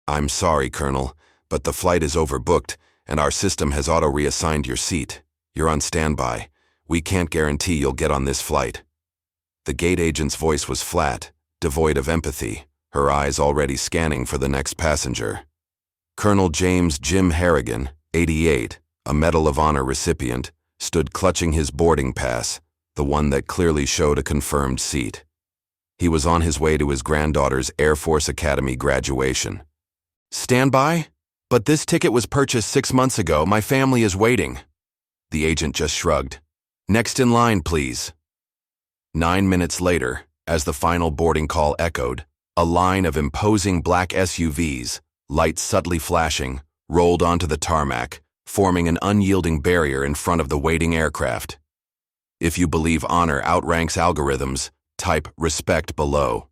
I'm sorry, Colonel, but the flight is overbooked, and our system has auto-reassigned your seat. You're on standby. We can't guarantee you'll get on this flight. The gate agent's voice was flat, devoid of empathy, her eyes already scanning for the next passenger. Colonel James Jim Harrigan, 88, a Medal of Honor recipient, stood clutching his boarding pass, the one that clearly showed a confirmed seat. He was on his way to his granddaughter's Air Force Academy graduation. Standby? But this ticket was purchased 6 months ago. My family is waiting. The agent just shrugged. Next in line, please. 9 minutes later, as the final boarding call echoed, a line of imposing black SUVs, lights subtly flashing, rolled onto the tarmac, forming an unyielding barrier in front of the waiting aircraft. If you believe honor outranks algorithms, type respect below.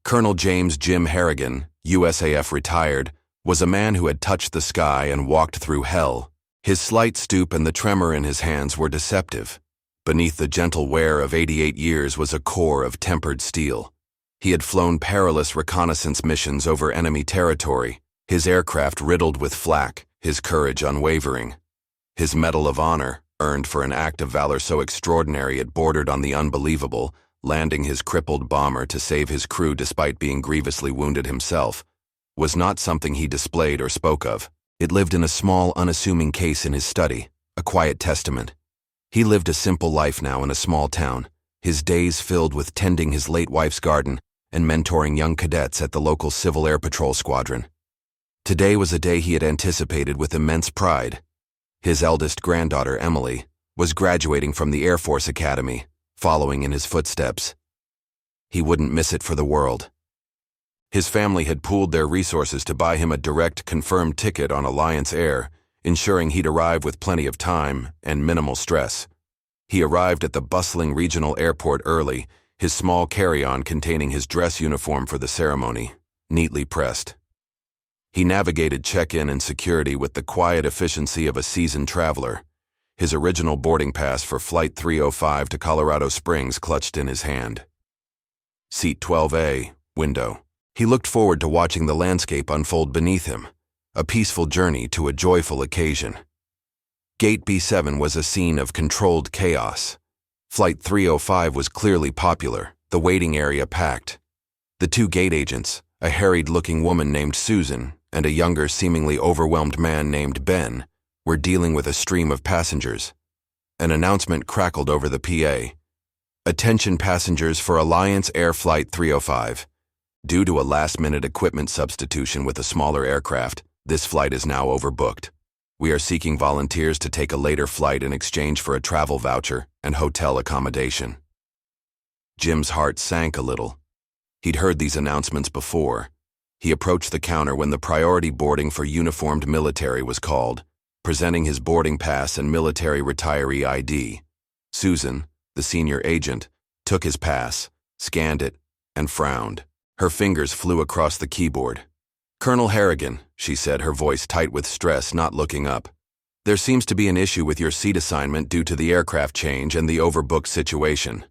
Colonel James Jim Harrigan, USAF retired, was a man who had touched the sky and walked through hell. His slight stoop and the tremor in his hands were deceptive. Beneath the gentle wear of 88 years was a core of tempered steel. He had flown perilous reconnaissance missions over enemy territory, his aircraft riddled with flak, his courage unwavering. His Medal of Honor, earned for an act of valor so extraordinary it bordered on the unbelievable, landing his crippled bomber to save his crew despite being grievously wounded himself, was not something he displayed or spoke of. It lived in a small, unassuming case in his study, a quiet testament. He lived a simple life now in a small town, his days filled with tending his late wife's garden and mentoring young cadets at the local Civil Air Patrol Squadron. Today was a day he had anticipated with immense pride. His eldest granddaughter, Emily, was graduating from the Air Force Academy, following in his footsteps. He wouldn't miss it for the world. His family had pooled their resources to buy him a direct, confirmed ticket on Alliance Air, ensuring he'd arrive with plenty of time and minimal stress. He arrived at the bustling regional airport early, his small carry-on containing his dress uniform for the ceremony, neatly pressed. He navigated check-in and security with the quiet efficiency of a seasoned traveler, his original boarding pass for Flight 305 to Colorado Springs clutched in his hand. Seat 12A, window. He looked forward to watching the landscape unfold beneath him, a peaceful journey to a joyful occasion. Gate B7 was a scene of controlled chaos. Flight 305 was clearly popular, the waiting area packed. The two gate agents, a harried-looking woman named Susan and a younger, seemingly overwhelmed man named Ben, were dealing with a stream of passengers. An announcement crackled over the PA. Attention passengers for Alliance Air Flight 305. Due to a last-minute equipment substitution with a smaller aircraft, this flight is now overbooked. We are seeking volunteers to take a later flight in exchange for a travel voucher and hotel accommodation. Jim's heart sank a little. He'd heard these announcements before. He approached the counter when the priority boarding for uniformed military was called, presenting his boarding pass and military retiree ID. Susan, the senior agent, took his pass, scanned it, and frowned. Her fingers flew across the keyboard. "Colonel Harrigan," she said, her voice tight with stress, not looking up. "There seems to be an issue with your seat assignment due to the aircraft change and the overbooked situation."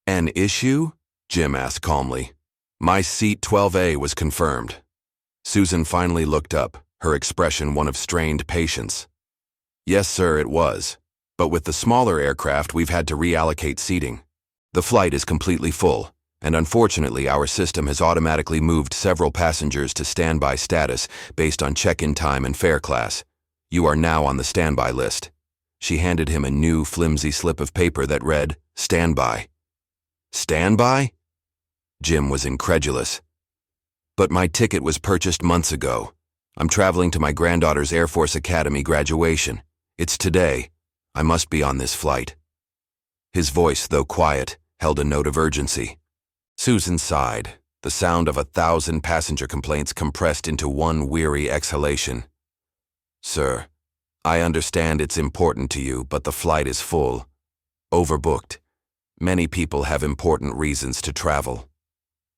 "An issue?" Jim asked calmly. "My seat 12A was confirmed." Susan finally looked up, her expression one of strained patience. "Yes, sir, it was. But with the smaller aircraft, we've had to reallocate seating. The flight is completely full, and unfortunately our system has automatically moved several passengers to standby status based on check-in time and fare class. You are now on the standby list." She handed him a new, flimsy slip of paper that read, "Standby." "Standby?" Jim was incredulous. "But my ticket was purchased months ago. I'm traveling to my granddaughter's Air Force Academy graduation. It's today. I must be on this flight." His voice, though quiet, held a note of urgency. Susan sighed, the sound of 1,000 passenger complaints compressed into one weary exhalation. "Sir, I understand it's important to you, but the flight is full. Overbooked. Many people have important reasons to travel."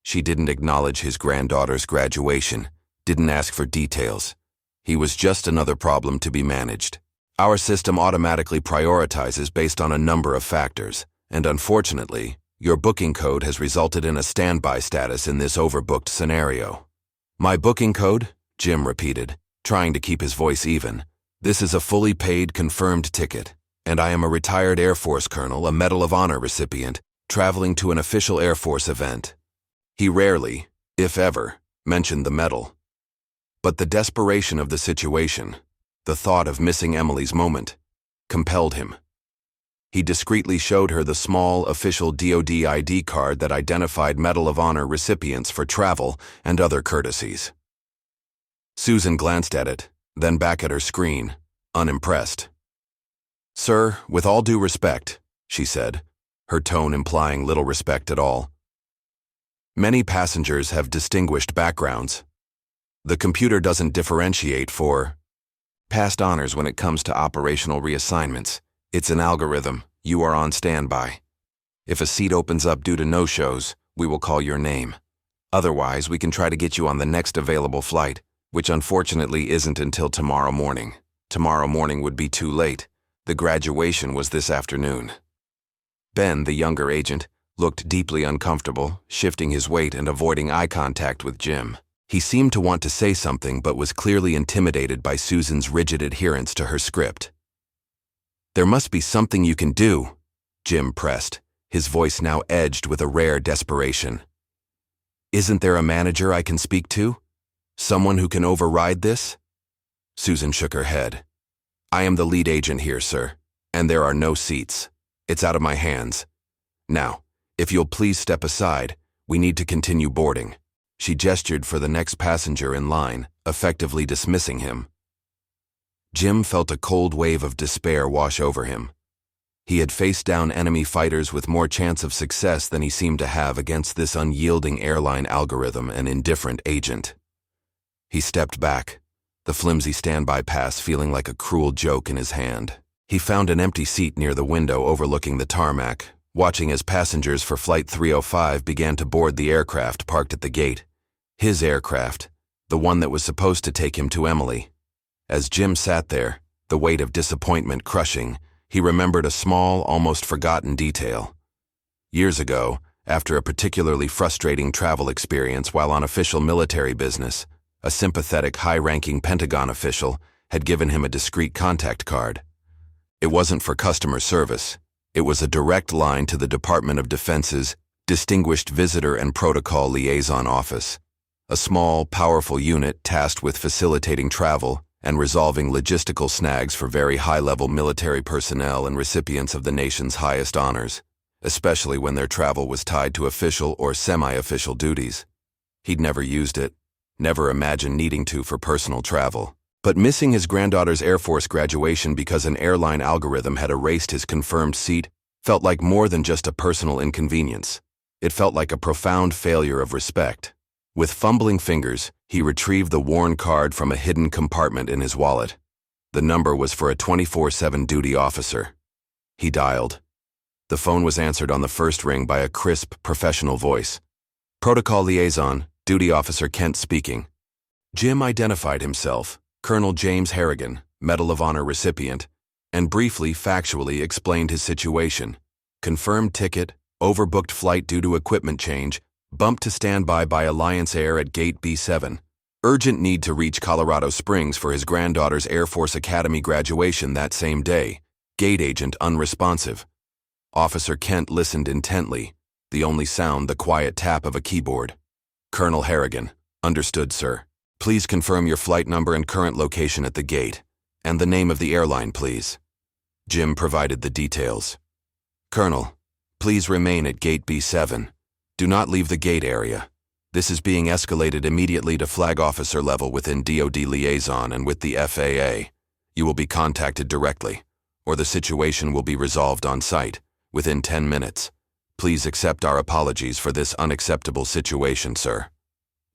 She didn't acknowledge his granddaughter's graduation, didn't ask for details. He was just another problem to be managed. "Our system automatically prioritizes based on a number of factors, and unfortunately, your booking code has resulted in a standby status in this overbooked scenario." My booking code? Jim repeated, trying to keep his voice even. This is a fully paid, confirmed ticket, and I am a retired Air Force colonel, a Medal of Honor recipient, traveling to an official Air Force event. He rarely, if ever, mentioned the medal. But the desperation of the situation, the thought of missing Emily's moment, compelled him. He discreetly showed her the small, official DoD ID card that identified Medal of Honor recipients for travel and other courtesies. Susan glanced at it, then back at her screen, unimpressed. "Sir, with all due respect," she said, her tone implying little respect at all. "Many passengers have distinguished backgrounds. The computer doesn't differentiate for past honors when it comes to operational reassignments. It's an algorithm. You are on standby. If a seat opens up due to no-shows, we will call your name. Otherwise, we can try to get you on the next available flight, which unfortunately isn't until tomorrow morning. Tomorrow morning would be too late. The graduation was this afternoon." Ben, the younger agent, looked deeply uncomfortable, shifting his weight and avoiding eye contact with Jim. He seemed to want to say something but was clearly intimidated by Susan's rigid adherence to her script. "There must be something you can do," Jim pressed, his voice now edged with a rare desperation. "Isn't there a manager I can speak to? Someone who can override this?" Susan shook her head. "I am the lead agent here, sir, and there are no seats. It's out of my hands. Now, if you'll please step aside, we need to continue boarding." She gestured for the next passenger in line, effectively dismissing him. Jim felt a cold wave of despair wash over him. He had faced down enemy fighters with more chance of success than he seemed to have against this unyielding airline algorithm and indifferent agent. He stepped back, the flimsy standby pass feeling like a cruel joke in his hand. He found an empty seat near the window overlooking the tarmac, watching as passengers for Flight 305 began to board the aircraft parked at the gate. His aircraft, the one that was supposed to take him to Emily. As Jim sat there, the weight of disappointment crushing, he remembered a small, almost forgotten detail. Years ago, after a particularly frustrating travel experience while on official military business, a sympathetic, high-ranking Pentagon official had given him a discreet contact card. It wasn't for customer service. It was a direct line to the Department of Defense's Distinguished Visitor and Protocol Liaison Office, a small, powerful unit tasked with facilitating travel and resolving logistical snags for very high-level military personnel and recipients of the nation's highest honors, especially when their travel was tied to official or semi-official duties. He'd never used it, never imagined needing to for personal travel. But missing his granddaughter's Air Force graduation because an airline algorithm had erased his confirmed seat felt like more than just a personal inconvenience. It felt like a profound failure of respect. With fumbling fingers, he retrieved the worn card from a hidden compartment in his wallet. The number was for a 24/7 duty officer. He dialed. The phone was answered on the first ring by a crisp, professional voice. "Protocol Liaison, Duty Officer Kent speaking." Jim identified himself, Colonel James Harrigan, Medal of Honor recipient, and briefly, factually explained his situation. Confirmed ticket, overbooked flight due to equipment change, bumped to standby by Alliance Air at Gate B7. Urgent need to reach Colorado Springs for his granddaughter's Air Force Academy graduation that same day. Gate agent unresponsive. Officer Kent listened intently, the only sound the quiet tap of a keyboard. "Colonel Harrigan, understood, sir. Please confirm your flight number and current location at the gate, and the name of the airline, please." Jim provided the details. "Colonel, please remain at Gate B7. Do not leave the gate area. This is being escalated immediately to flag officer level within DoD liaison and with the FAA. You will be contacted directly, or the situation will be resolved on site, within 10 minutes. Please accept our apologies for this unacceptable situation, sir."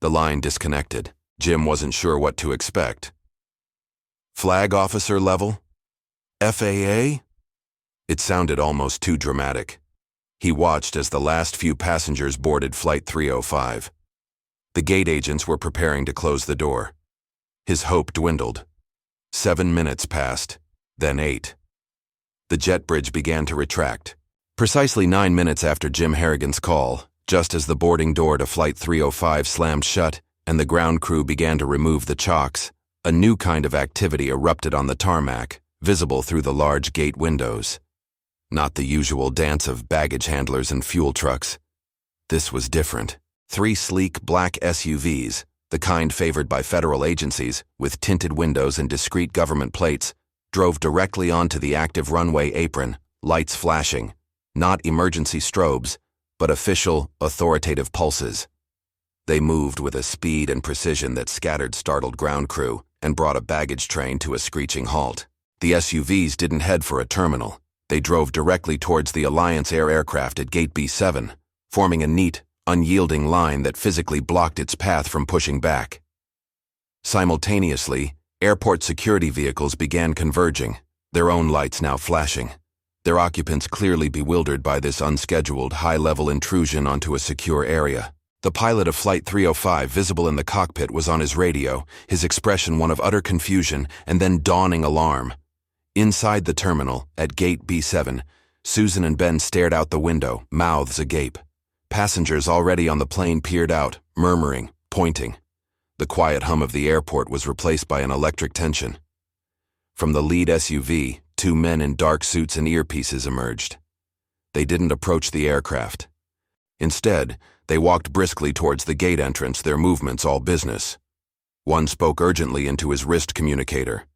The line disconnected. Jim wasn't sure what to expect. Flag officer level? FAA? It sounded almost too dramatic. He watched as the last few passengers boarded Flight 305. The gate agents were preparing to close the door. His hope dwindled. 7 minutes passed, then 8. The jet bridge began to retract. Precisely 9 minutes after Jim Harrigan's call, just as the boarding door to Flight 305 slammed shut, and the ground crew began to remove the chocks, a new kind of activity erupted on the tarmac, visible through the large gate windows. Not the usual dance of baggage handlers and fuel trucks. This was different. 3 sleek black SUVs, the kind favored by federal agencies, with tinted windows and discreet government plates, drove directly onto the active runway apron, lights flashing. Not emergency strobes, but official, authoritative pulses. They moved with a speed and precision that scattered startled ground crew and brought a baggage train to a screeching halt. The SUVs didn't head for a terminal. They drove directly towards the Alliance Air aircraft at Gate B7, forming a neat, unyielding line that physically blocked its path from pushing back. Simultaneously, airport security vehicles began converging, their own lights now flashing, their occupants clearly bewildered by this unscheduled, high-level intrusion onto a secure area. The pilot of Flight 305, visible in the cockpit, was on his radio, his expression one of utter confusion and then dawning alarm. Inside the terminal, at Gate B7, Susan and Ben stared out the window, mouths agape. Passengers already on the plane peered out, murmuring, pointing. The quiet hum of the airport was replaced by an electric tension. From the lead SUV, 2 men in dark suits and earpieces emerged. They didn't approach the aircraft. Instead, they walked briskly towards the gate entrance, their movements all business. One spoke urgently into his wrist communicator.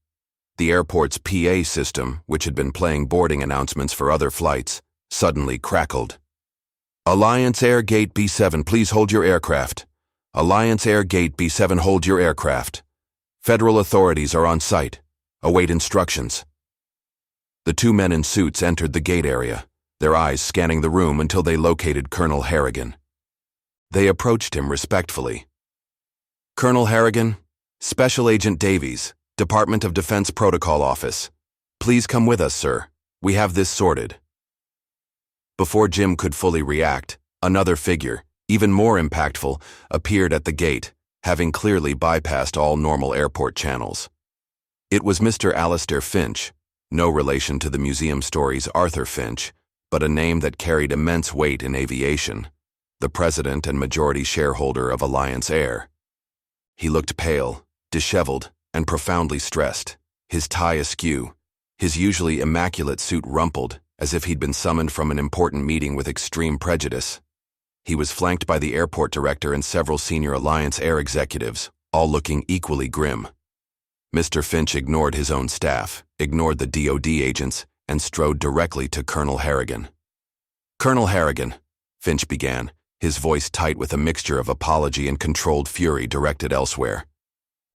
The airport's PA system, which had been playing boarding announcements for other flights, suddenly crackled. Alliance Air Gate B7, please hold your aircraft. Alliance Air Gate B7, hold your aircraft. Federal authorities are on site. Await instructions. The 2 men in suits entered the gate area, their eyes scanning the room until they located Colonel Harrigan. They approached him respectfully. Colonel Harrigan, Special Agent Davies, Department of Defense Protocol Office. Please come with us, sir. We have this sorted. Before Jim could fully react, another figure, even more impactful, appeared at the gate, having clearly bypassed all normal airport channels. It was Mr. Alistair Finch, no relation to the museum story's Arthur Finch, but a name that carried immense weight in aviation, the president and majority shareholder of Alliance Air. He looked pale, disheveled, and profoundly stressed, his tie askew, his usually immaculate suit rumpled, as if he'd been summoned from an important meeting with extreme prejudice. He was flanked by the airport director and several senior Alliance Air executives, all looking equally grim. Mr. Finch ignored his own staff, ignored the DoD agents, and strode directly to Colonel Harrigan. Colonel Harrigan, Finch began, his voice tight with a mixture of apology and controlled fury directed elsewhere.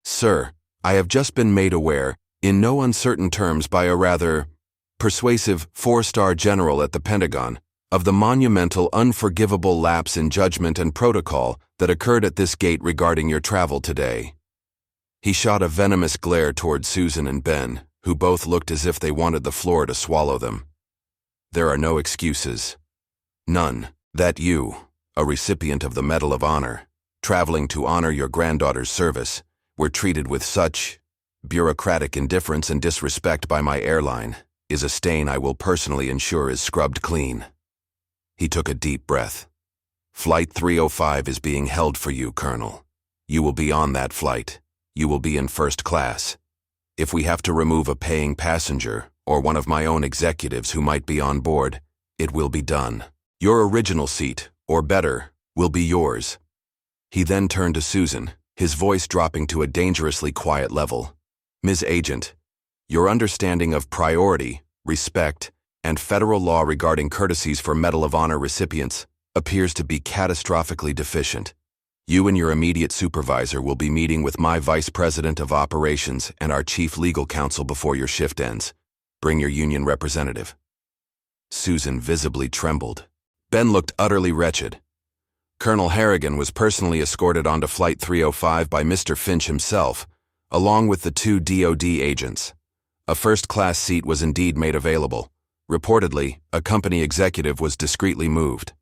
Sir, I have just been made aware, in no uncertain terms by a rather persuasive 4-star general at the Pentagon, of the monumental, unforgivable lapse in judgment and protocol that occurred at this gate regarding your travel today. He shot a venomous glare toward Susan and Ben, who both looked as if they wanted the floor to swallow them. There are no excuses. None. That you, a recipient of the Medal of Honor, traveling to honor your granddaughter's service, were treated with such bureaucratic indifference and disrespect by my airline, is a stain I will personally ensure is scrubbed clean. He took a deep breath. Flight 305 is being held for you, Colonel. You will be on that flight. You will be in first class. If we have to remove a paying passenger or one of my own executives who might be on board, it will be done. Your original seat, or better, will be yours. He then turned to Susan, his voice dropping to a dangerously quiet level. Ms. Agent, your understanding of priority, respect, and federal law regarding courtesies for Medal of Honor recipients appears to be catastrophically deficient. You and your immediate supervisor will be meeting with my Vice President of Operations and our Chief Legal Counsel before your shift ends. Bring your union representative. Susan visibly trembled. Ben looked utterly wretched. Colonel Harrigan was personally escorted onto Flight 305 by Mr. Finch himself, along with the 2 DoD agents. A first-class seat was indeed made available. Reportedly, a company executive was discreetly moved.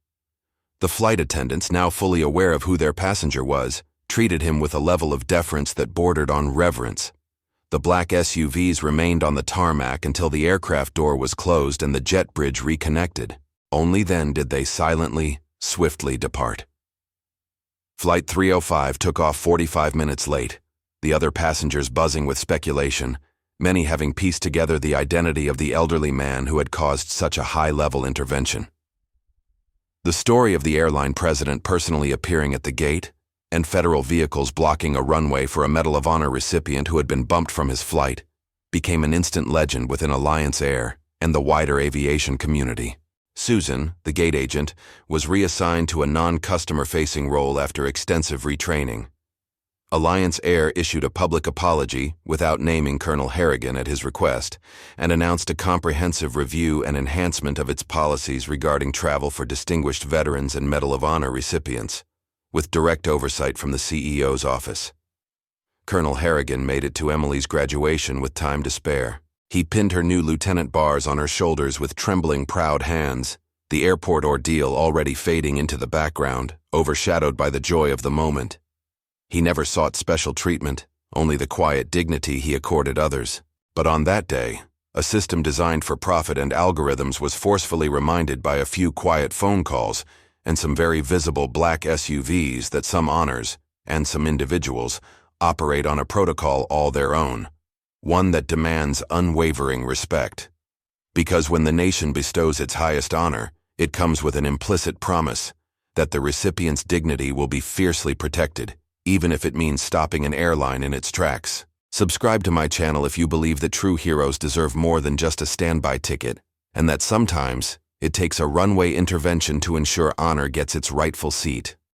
The flight attendants, now fully aware of who their passenger was, treated him with a level of deference that bordered on reverence. The black SUVs remained on the tarmac until the aircraft door was closed and the jet bridge reconnected. Only then did they silently, swiftly depart. Flight 305 took off 45 minutes late, the other passengers buzzing with speculation, many having pieced together the identity of the elderly man who had caused such a high-level intervention. The story of the airline president personally appearing at the gate and federal vehicles blocking a runway for a Medal of Honor recipient who had been bumped from his flight became an instant legend within Alliance Air and the wider aviation community. Susan, the gate agent, was reassigned to a non-customer-facing role after extensive retraining. Alliance Air issued a public apology without naming Colonel Harrigan at his request and announced a comprehensive review and enhancement of its policies regarding travel for distinguished veterans and Medal of Honor recipients, with direct oversight from the CEO's office. Colonel Harrigan made it to Emily's graduation with time to spare. He pinned her new lieutenant bars on her shoulders with trembling, proud hands, the airport ordeal already fading into the background, overshadowed by the joy of the moment. He never sought special treatment, only the quiet dignity he accorded others. But on that day, a system designed for profit and algorithms was forcefully reminded by a few quiet phone calls and some very visible black SUVs that some honors, and some individuals, operate on a protocol all their own, one that demands unwavering respect. Because when the nation bestows its highest honor, it comes with an implicit promise that the recipient's dignity will be fiercely protected, even if it means stopping an airline in its tracks. Subscribe to my channel if you believe that true heroes deserve more than just a standby ticket, and that sometimes it takes a runway intervention to ensure honor gets its rightful seat.